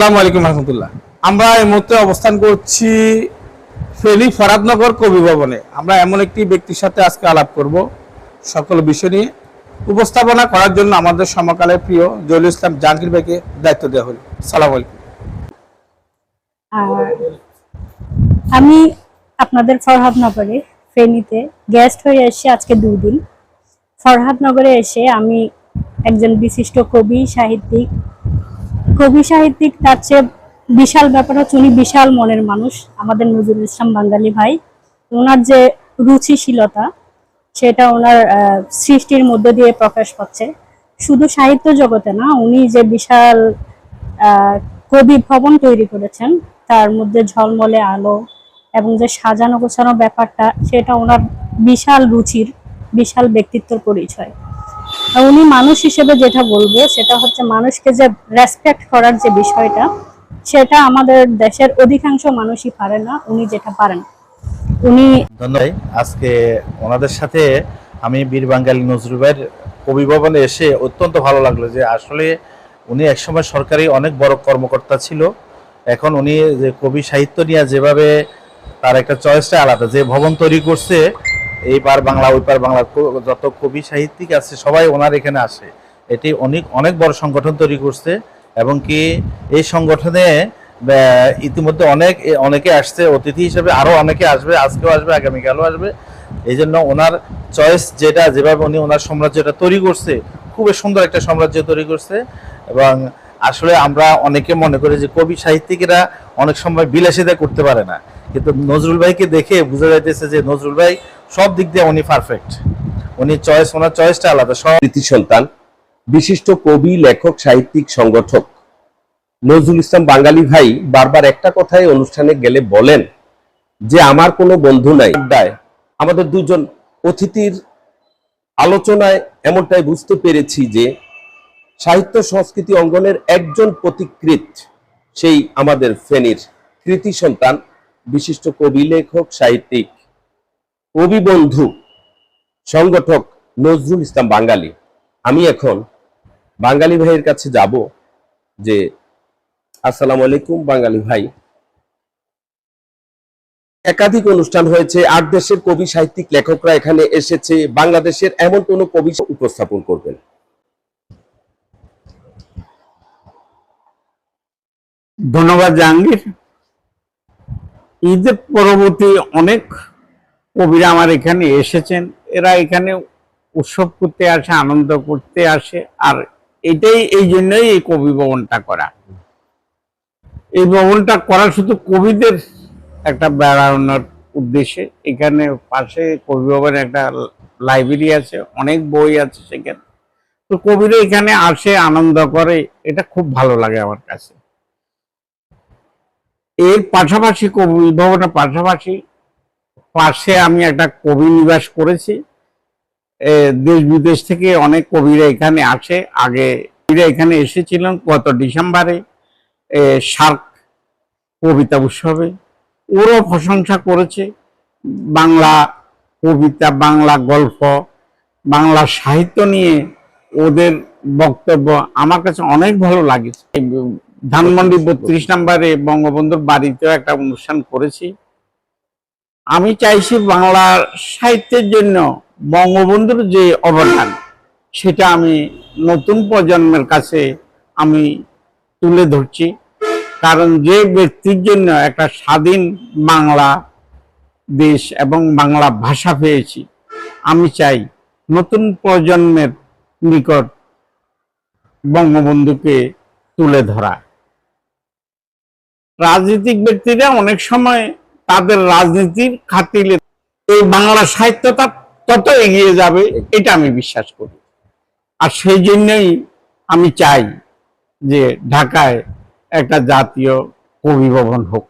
আসসালামু আলাইকুম রহমতুল্লাহ। আমরা এই মুহূর্তে অবস্থান করছি ফেনী ফরাদনগর কবি ভবনে। আমরা এমন একটি ব্যক্তির সাথে আজকে আলাপ করব সকল বিষয় নিয়ে। উপস্থাপনা করার জন্য আমাদের সমকালের প্রিয় জলিল ইসলাম জাহাঙ্গীর ভাইকে দায়িত্ব দেওয়া হলো। সালাম আলাইকুম। আর আমি আপনাদের ফরহাদনগরে ফেনীতে গেস্ট হয়ে এসে আজকে 2 দিন। ফরহাদনগরে এসে আমি একজন বিশিষ্ট কবি সাহিত্যিক তার চেয়ে বিশাল ব্যাপার হচ্ছে উনি বিশাল মনের মানুষ, আমাদের নজরুল ইসলাম বাঙালি ভাই। ওনার যে রুচিশীলতা সেটা ওনার সৃষ্টির মধ্যে দিয়ে প্রকাশ পাচ্ছে। শুধু সাহিত্য জগতে না, উনি যে বিশাল কবি ভবন তৈরি করেছেন তার মধ্যে ঝলমলে আলো এবং যে সাজানো গোছানো ব্যাপারটা, সেটা ওনার বিশাল রুচির, বিশাল ব্যক্তিত্বের পরিচয়। আর উনি মানুষ হিসেবে যেটা বলবো সেটা হচ্ছে মানুষকে যে রেসপেক্ট করার যে বিষয়টা, সেটা আমাদের দেশের অধিকাংশ মানুষই পারে না, উনি যেটা পারেন। উনি ধন্যবাদ। আজকে ওনাদের সাথে আমি বীর বাঙালি নজরুল ভাইয়ের কবি ভবনে এসে অত্যন্ত ভালো লাগলো যে আসলে উনি একসময় সরকারি অনেক বড় কর্মকর্তা ছিল। এখন উনি যে কবি সাহিত্য নিয়ে যেভাবে তার একটা চয়েসটা আলাদা, যে ভবন তৈরি করছে, এই পার বাংলা ওই পার বাংলা যত কবি সাহিত্যিক আছে সবাই ওনার এখানে আসে। এটি অনেক বড় সংগঠন তৈরি করছে এবং কি এই সংগঠনে ইতিমধ্যে অনেকে আসছে অতিথি হিসেবে, আরো অনেকে আসবে, আজকেও আসবে, আগামীকালও আসবে। এই জন্য ওনার চয়েস যেভাবে উনি ওনার সাম্রাজ্যটা তৈরি করছে, খুবই সুন্দর একটা সাম্রাজ্য তৈরি করছে। এবং আসলে আমরা অনেকে মনে করি যে কবি সাহিত্যিকেরা অনেক সময় বিলাসিতা করতে পারে না, কিন্তু নজরুল ভাইকে দেখে বোঝা যাইতেছে যে নজরুল ভাই সব দিক দিয়ে উনি পারফেক্ট। ওনার চয়েসটা আলাদা। কৃতি সন্তান, বিশিষ্ট কবি, লেখক, সাহিত্যিক, সংগঠক নজরুল ইসলাম বাঙালি ভাই বারবার একটা কথাই অনুষ্ঠানে গেলে বলেন যে আমার কোনো বন্ধু নাই। আমাদের দুজন অতিথির আলোচনায় এমনটাই বুঝতে পেরেছি যে সাহিত্য সংস্কৃতি অঙ্গনের একজন পথিকৃৎ সেই আমাদের ফেনীর কৃতি সন্তান, বিশিষ্ট কবি, লেখক, সাহিত্যিক, কবি বন্ধু, সংগঠক নজরুল ইসলাম বাঙালি। আমি এখন বাঙালি ভাইয়ের কাছে যাব যে আসসালামু আলাইকুম বাঙালি ভাই। একাধিক অনুষ্ঠান হয়েছে, 8 দেশের কবি সাহিত্যিক লেখকরা এখানে এসেছে, বাংলাদেশের এমন কোন কবি উপস্থাপন করবেন? ধন্যবাদ জাহাঙ্গীর। ঈদের পরবর্তী অনেক কবিরা আমার এখানে এসেছেন। এরা এখানে উৎসব করতে আসে, আনন্দ করতে আসে, আর এই জন্যই এই কবি ভবনটা করা। এই ভবনটা করা শুধু কবিদের একটা বেড়ানোর উদ্দেশ্যে। এখানে পাশে কবি ভবনের একটা লাইব্রেরি আছে, অনেক বই আছে সেখানে। তো কবিরা এখানে আসে, আনন্দ করে, এটা খুব ভালো লাগে আমার কাছে। এর পাশাপাশি কবি ভবনের পাশে আমি একটা কবি নিবাস করেছি। দেশ বিদেশ থেকে অনেক কবিরা এখানে আসে। আগে কবিরা এখানে এসেছিলেন গত ডিসেম্বরে সার্ক কবিতা উৎসবে, ওরও প্রশংসা করেছে। বাংলা কবিতা, বাংলা গল্প, বাংলা সাহিত্য নিয়ে ওদের বক্তব্য আমার কাছে অনেক ভালো লাগে। ধানমন্ডি 32 নম্বরে বঙ্গবন্ধুর বাড়িতেও একটা অনুষ্ঠান করেছি। আমি চাইছি বাংলা সাহিত্যের জন্য বঙ্গবন্ধুর যে অবদান, সেটা আমি নতুন প্রজন্মের কাছে আমি তুলে ধরছি। কারণ যে ব্যক্তির জন্য একটা স্বাধীন বাংলা দেশ এবং বাংলা ভাষা পেয়েছি, আমি চাই নতুন প্রজন্মের নিকট বঙ্গবন্ধুকে তুলে ধরা। রাজনৈতিক ব্যক্তিরা অনেক সময় তাদের রাজনীতির খাতিরে এই বাংলা সাহিত্যটা তত এগিয়ে যাবে, এটা আমি বিশ্বাস করি। আর সেই জন্যই আমি চাই যে ঢাকায় একটা জাতীয় কবি ভবন হোক।